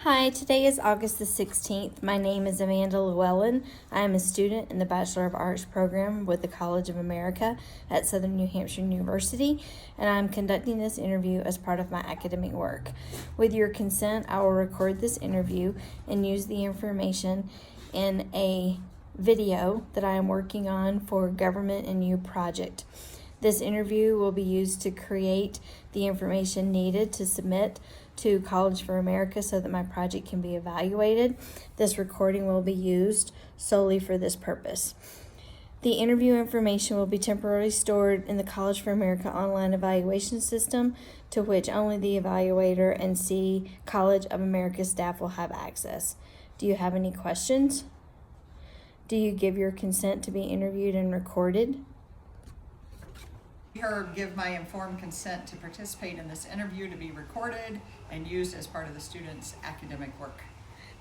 Hi, today is August the 16th. My name is Amanda Luellen. I am a student in the Bachelor of Arts program with the College of America at Southern New Hampshire University, and I'm conducting this interview as part of my academic work. With your consent, I will record this interview and use the information in a video that I am working on for Government and You project. This interview will be used to create the information needed to submit to College for America so that my project can be evaluated. This recording will be used solely for this purpose. The interview information will be temporarily stored in the College for America online evaluation system, to which only the evaluator and College of America staff will have access. Do you have any questions? Do you give your consent to be interviewed and recorded? Give my informed consent to participate in this interview to be recorded and used as part of the student's academic work.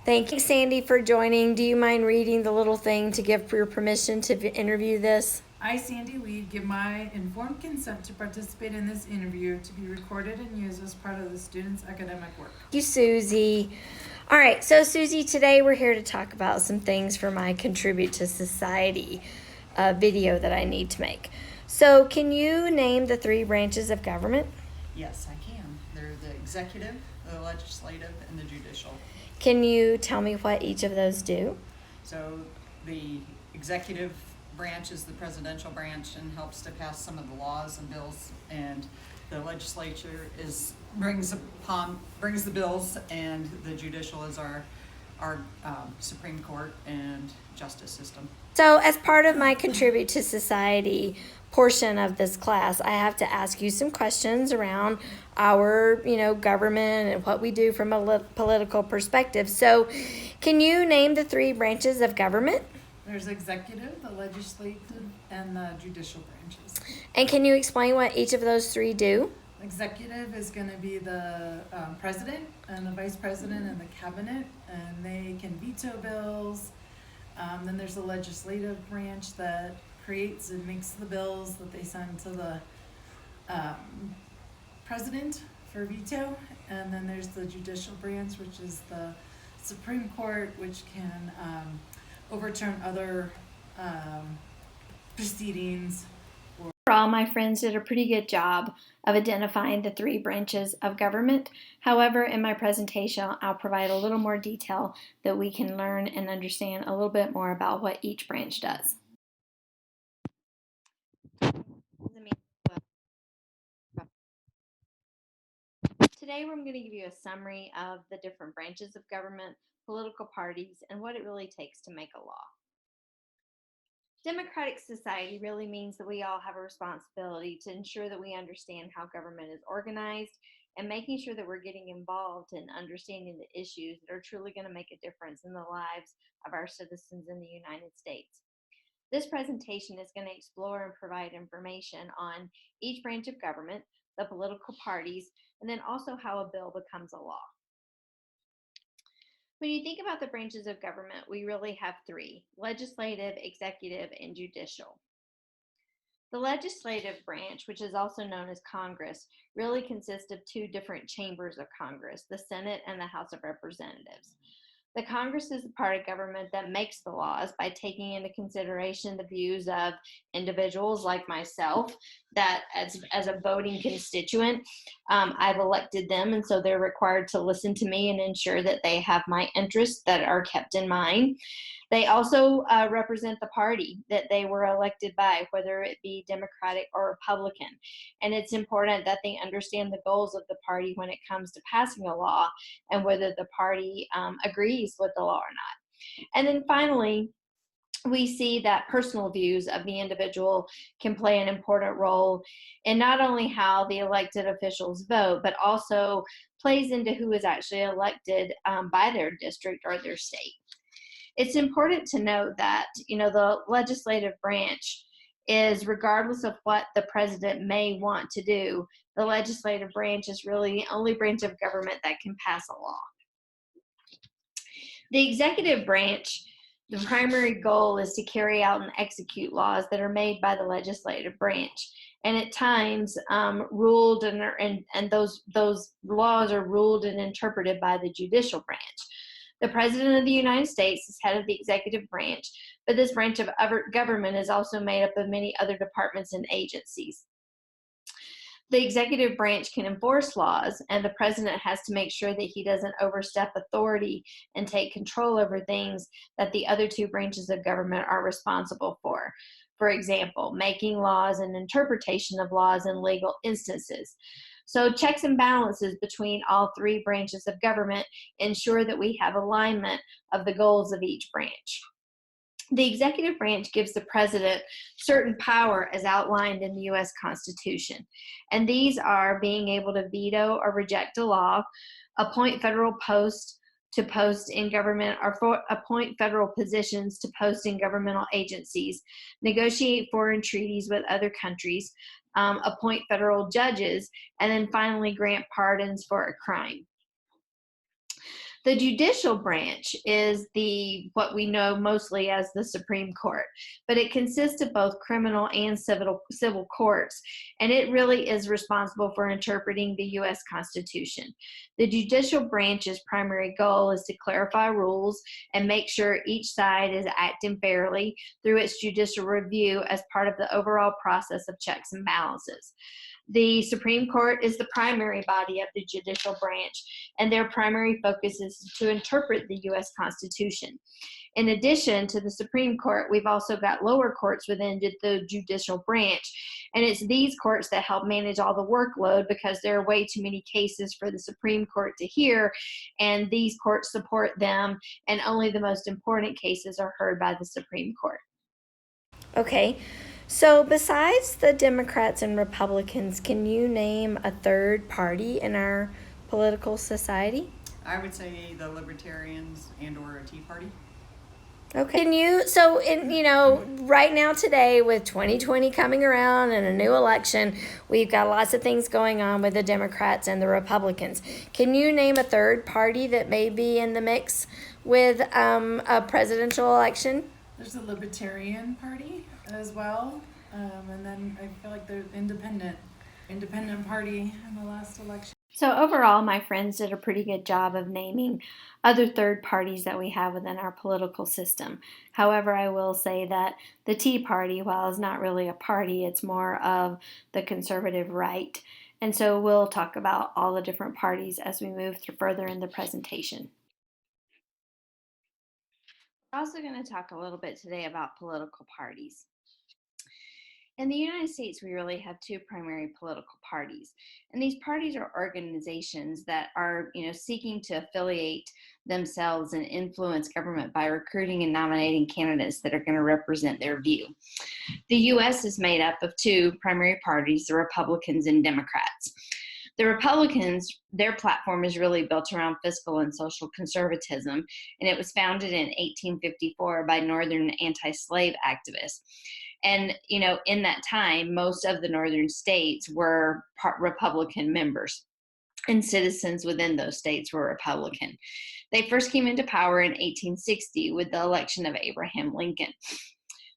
Thank you, Sandy, for joining. Do you mind reading the little thing to give your permission to interview this? I, Sandy Lee, give my informed consent to participate in this interview to be recorded and used as part of the student's academic work. Thank you, Susie. All right, so Susie, today we're here to talk about some things for my Contribute to Society video that I need to make. So can you name the three branches of government? Yes, I can. They're the executive, the legislative, and the judicial. Can you tell me what each of those do? So the executive branch is the presidential branch and helps to pass some of the laws and bills, and the legislature brings the bills, and the judicial is our Supreme Court and justice system. So as part of my Contribute to Society portion of this class, I have to ask you some questions around our, government and what we do from a political perspective. So can you name the three branches of government? There's executive, the legislative, and the judicial branches. And can you explain what each of those three do? Executive is going to be the president and the vice president and the cabinet, and they can veto bills. Then there's the legislative branch that creates and makes the bills that they send to the president for veto. And then there's the judicial branch, which is the Supreme Court, which can overturn other proceedings. Overall, my friends did a pretty good job of identifying the three branches of government. However, in my presentation, I'll provide a little more detail that we can learn and understand a little bit more about what each branch does. Today, we're going to give you a summary of the different branches of government, political parties, and what it really takes to make a law. Democratic society really means that we all have a responsibility to ensure that we understand how government is organized and making sure that we're getting involved in understanding the issues that are truly going to make a difference in the lives of our citizens in the United States. This presentation is going to explore and provide information on each branch of government, the political parties, and then also how a bill becomes a law. When you think about the branches of government, we really have three: legislative, executive, and judicial. The legislative branch, which is also known as Congress, really consists of two different chambers of Congress, the Senate and the House of Representatives. The Congress is the part of government that makes the laws by taking into consideration the views of individuals like myself, that as a voting constituent, I've elected them, and so they're required to listen to me and ensure that they have my interests that are kept in mind. They also represent the party that they were elected by, whether it be Democratic or Republican. And it's important that they understand the goals of the party when it comes to passing a law and whether the party agrees with the law or not. And then finally, we see that personal views of the individual can play an important role in not only how the elected officials vote, but also plays into who is actually elected by their district or their state. It's important to note that, the legislative branch is, regardless of what the president may want to do, the legislative branch is really the only branch of government that can pass a law. The executive branch, the primary goal is to carry out and execute laws that are made by the legislative branch. and at times ruled and those laws are ruled and interpreted by the judicial branch. The President of the United States is head of the executive branch, but this branch of government is also made up of many other departments and agencies. The executive branch can enforce laws, and the president has to make sure that he doesn't overstep authority and take control over things that the other two branches of government are responsible for. For example, making laws and interpretation of laws in legal instances. So checks and balances between all three branches of government ensure that we have alignment of the goals of each branch. The executive branch gives the president certain power as outlined in the U.S. Constitution, and these are being able to veto or reject a law, appoint federal posts to post in government, or appoint federal positions to post in governmental agencies, negotiate foreign treaties with other countries, appoint federal judges, and then finally grant pardons for a crime. The judicial branch is what we know mostly as the Supreme Court, but it consists of both criminal and civil courts, and it really is responsible for interpreting the U.S. Constitution. The judicial branch's primary goal is to clarify rules and make sure each side is acting fairly through its judicial review as part of the overall process of checks and balances. The Supreme Court is the primary body of the judicial branch, and their primary focus is to interpret the U.S. Constitution. In addition to the Supreme Court, we've also got lower courts within the judicial branch, and it's these courts that help manage all the workload because there are way too many cases for the Supreme Court to hear, and these courts support them, and only the most important cases are heard by the Supreme Court. Okay, so besides the Democrats and Republicans, can you name a third party in our political society? I would say the Libertarians and/or a Tea Party. Okay. Right now today with 2020 coming around and a new election, we've got lots of things going on with the Democrats and the Republicans. Can you name a third party that may be in the mix with a presidential election? There's the Libertarian Party as well, and then I feel like there's independent party in the last election. So overall, my friends did a pretty good job of naming other third parties that we have within our political system. However, I will say that the Tea Party, while it's not really a party, it's more of the conservative right. And so we'll talk about all the different parties as we move further in the presentation. We're also going to talk a little bit today about political parties. In the United States, we really have two primary political parties, and these parties are organizations that are, seeking to affiliate themselves and influence government by recruiting and nominating candidates that are going to represent their view. The U.S. is made up of two primary parties, the Republicans and Democrats. The Republicans, their platform is really built around fiscal and social conservatism, and it was founded in 1854 by Northern anti-slave activists. And, in that time, most of the northern states were Republican members, and citizens within those states were Republican. They first came into power in 1860 with the election of Abraham Lincoln.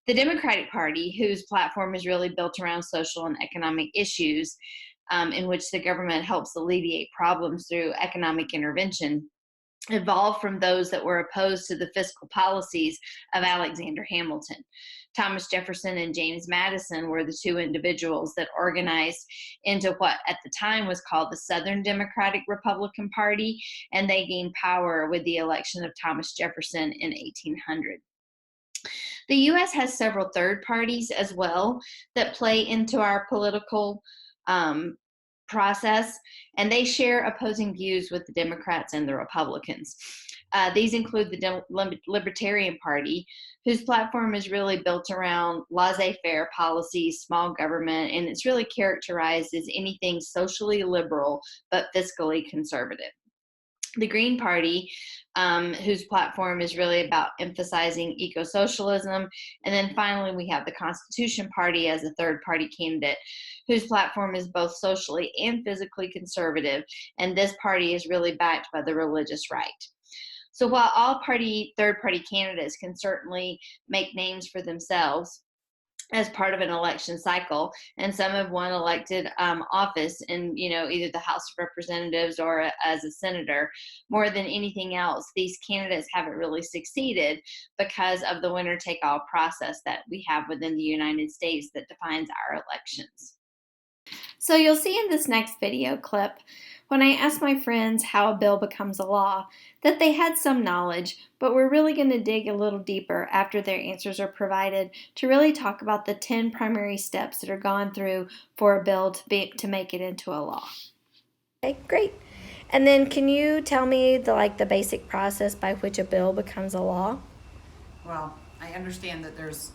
The Democratic Party, whose platform is really built around social and economic issues, in which the government helps alleviate problems through economic intervention, evolved from those that were opposed to the fiscal policies of Alexander Hamilton. Thomas Jefferson and James Madison were the two individuals that organized into what at the time was called the Southern Democratic Republican Party, and they gained power with the election of Thomas Jefferson in 1800. The U.S. has several third parties as well that play into our political process, and they share opposing views with the Democrats and the Republicans. These include the Libertarian Party, whose platform is really built around laissez-faire policies, small government, and it's really characterized as anything socially liberal but fiscally conservative. The Green Party, whose platform is really about emphasizing eco-socialism. And then finally, we have the Constitution Party as a third-party candidate, whose platform is both socially and physically conservative. And this party is really backed by the religious right. So while all third-party candidates can certainly make names for themselves, as part of an election cycle, and some have won elected office in either the House of Representatives or as a senator. More than anything else, these candidates haven't really succeeded because of the winner take all process that we have within the United States that defines our elections. So you'll see in this next video clip, when I asked my friends how a bill becomes a law, that they had some knowledge, but we're really going to dig a little deeper after their answers are provided to really talk about the 10 primary steps that are gone through for a bill to make it into a law. Okay, great. And then can you tell me the basic process by which a bill becomes a law? Well, I understand that there's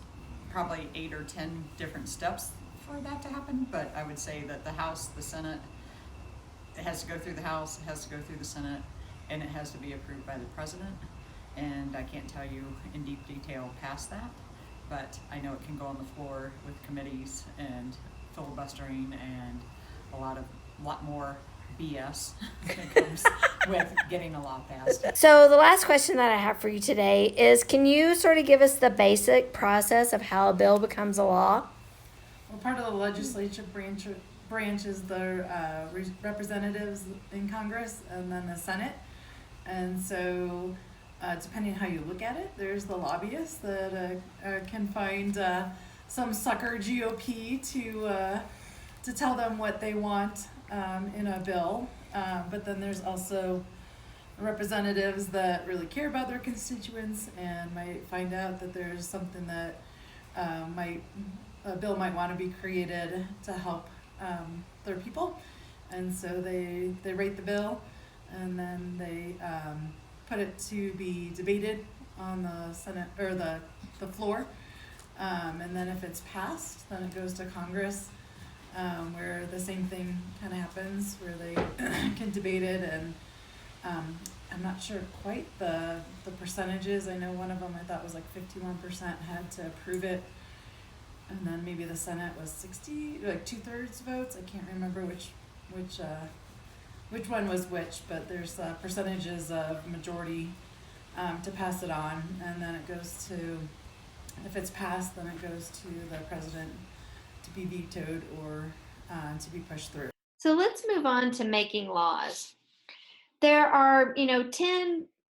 probably 8 or 10 different steps for that to happen, but I would say that the House, the Senate, it has to go through the House, it has to go through the Senate, and it has to be approved by the President. And I can't tell you in deep detail past that, but I know it can go on the floor with committees and filibustering and a lot more BS that comes with getting a law passed. So the last question that I have for you today is, can you sort of give us the basic process of how a bill becomes a law? Well, part of the legislative branch is the representatives in Congress and then the Senate. And so depending on how you look at it, there's the lobbyists that can find some sucker GOP to tell them what they want in a bill. But then there's also representatives that really care about their constituents and might find out that there's something that a bill might want to be created to help their people. And so they rate the bill, and then they put it to be debated on the Senate or the floor. And then if it's passed, then it goes to Congress, where the same thing kind of happens, where they can debate it. And I'm not sure quite the percentages. I know one of them I thought was like 51% had to approve it, and then maybe the Senate was 60, like 2/3 votes. I can't remember which one was which, but there's percentages of majority to pass it on, and then it goes to, if it's passed, then it goes to the President to be vetoed or to be pushed through. So let's move on to making laws. There are,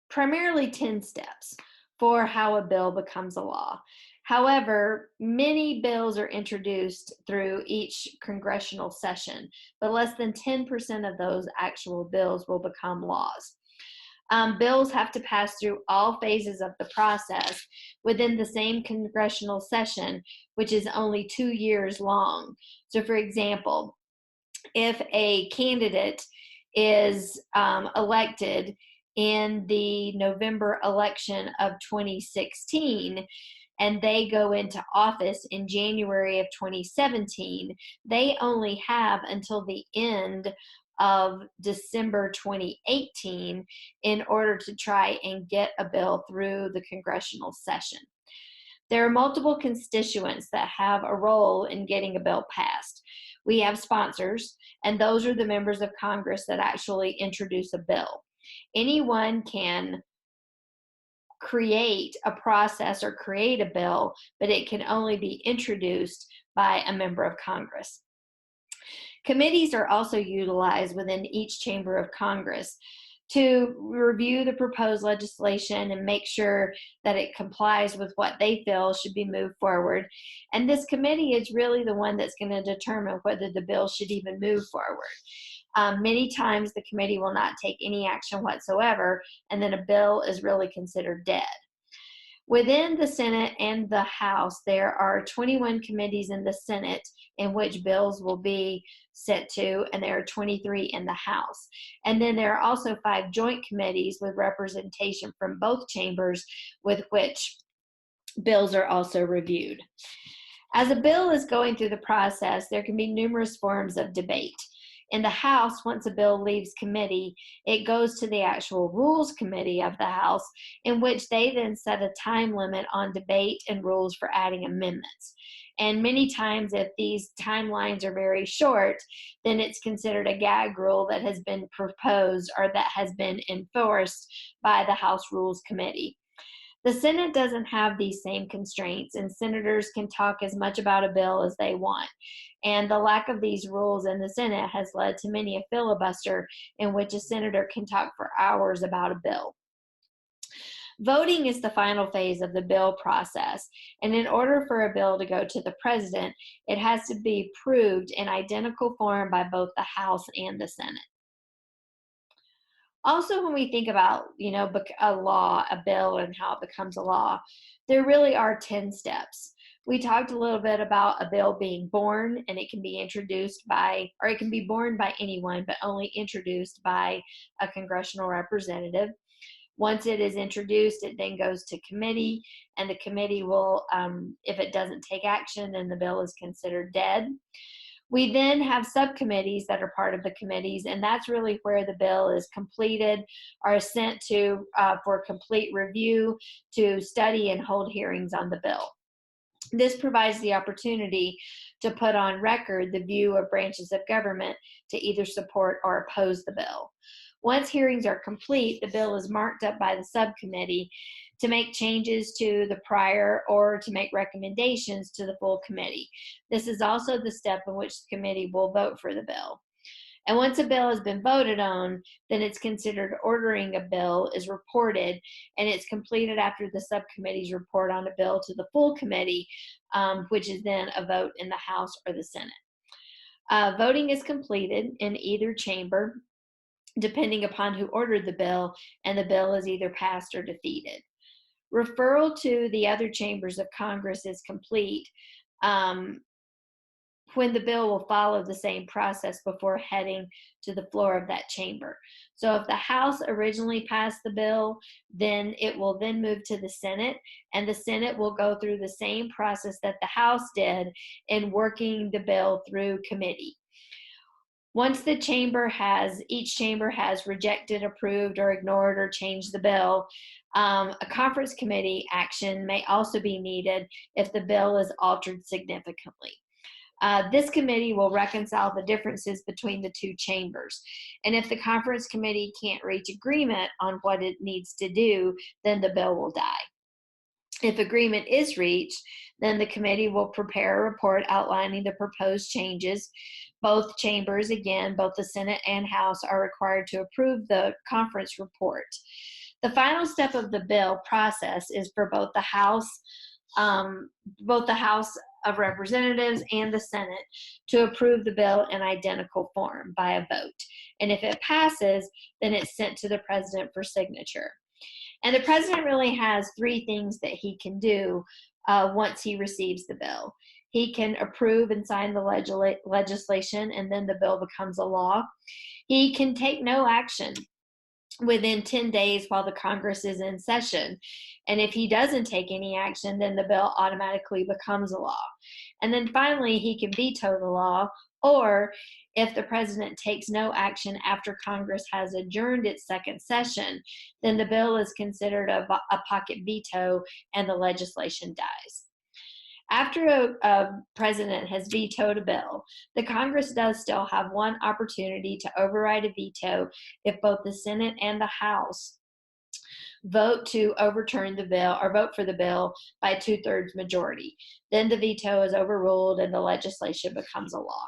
primarily 10 steps for how a bill becomes a law. However, many bills are introduced through each congressional session, but less than 10% of those actual bills will become laws. Bills have to pass through all phases of the process within the same congressional session, which is only 2 years long. So, for example, if a candidate is elected in the November election of 2016, and they go into office in January of 2017, they only have until the end of December 2018 in order to try and get a bill through the congressional session. There are multiple constituents that have a role in getting a bill passed. We have sponsors, and those are the members of Congress that actually introduce a bill. Anyone can create a process or create a bill, but it can only be introduced by a member of Congress. Committees are also utilized within each chamber of Congress to review the proposed legislation and make sure that it complies with what they feel should be moved forward. And this committee is really the one that's going to determine whether the bill should even move forward. Many times the committee will not take any action whatsoever, and then a bill is really considered dead. Within the Senate and the House, there are 21 committees in the Senate in which bills will be sent to, and there are 23 in the House. And then there are also 5 joint committees with representation from both chambers with which bills are also reviewed. As a bill is going through the process, there can be numerous forms of debate. In the House, once a bill leaves committee, it goes to the actual Rules Committee of the House, in which they then set a time limit on debate and rules for adding amendments. And many times, if these timelines are very short, then it's considered a gag rule that has been proposed or that has been enforced by the House Rules Committee. The Senate doesn't have these same constraints, and senators can talk as much about a bill as they want. And the lack of these rules in the Senate has led to many a filibuster in which a senator can talk for hours about a bill. Voting is the final phase of the bill process, and in order for a bill to go to the president, it has to be approved in identical form by both the House and the Senate. Also, when we think about, a law, a bill, and how it becomes a law, there really are 10 steps. We talked a little bit about a bill being born, and it can be introduced by, or it can be born by anyone, but only introduced by a congressional representative. Once it is introduced, it then goes to committee, and the committee will, if it doesn't take action, then the bill is considered dead. We then have subcommittees that are part of the committees, and that's really where the bill is completed or sent to for complete review to study and hold hearings on the bill. This provides the opportunity to put on record the view of branches of government to either support or oppose the bill. Once hearings are complete, the bill is marked up by the subcommittee to make changes to the prior or to make recommendations to the full committee. This is also the step in which the committee will vote for the bill. And once a bill has been voted on, then it's considered ordering a bill is reported, and it's completed after the subcommittees report on a bill to the full committee, which is then a vote in the House or the Senate. Voting is completed in either chamber, depending upon who ordered the bill, and the bill is either passed or defeated. Referral to the other chambers of Congress is complete when the bill will follow the same process before heading to the floor of that chamber. So if the House originally passed the bill, then it will then move to the Senate, and the Senate will go through the same process that the House did in working the bill through committee. Once each chamber has rejected, approved, or ignored or changed the bill, a conference committee action may also be needed if the bill is altered significantly. This committee will reconcile the differences between the two chambers. And if the conference committee can't reach agreement on what it needs to do, then the bill will die. If agreement is reached, then the committee will prepare a report outlining the proposed changes. Both chambers, again, both the Senate and House, are required to approve the conference report. The final step of the bill process is for both the House of Representatives and the Senate to approve the bill in identical form by a vote. And if it passes, then it's sent to the president for signature. And the president really has three things that he can do once he receives the bill. He can approve and sign the legislation, and then the bill becomes a law. He can take no action within 10 days while the Congress is in session. And if he doesn't take any action, then the bill automatically becomes a law. And then finally, he can veto the law, or if the president takes no action after Congress has adjourned its second session, then the bill is considered a pocket veto and the legislation dies. After a president has vetoed a bill, the Congress does still have one opportunity to override a veto if both the Senate and the House vote to overturn the bill or vote for the bill by 2/3 majority. Then the veto is overruled and the legislation becomes a law.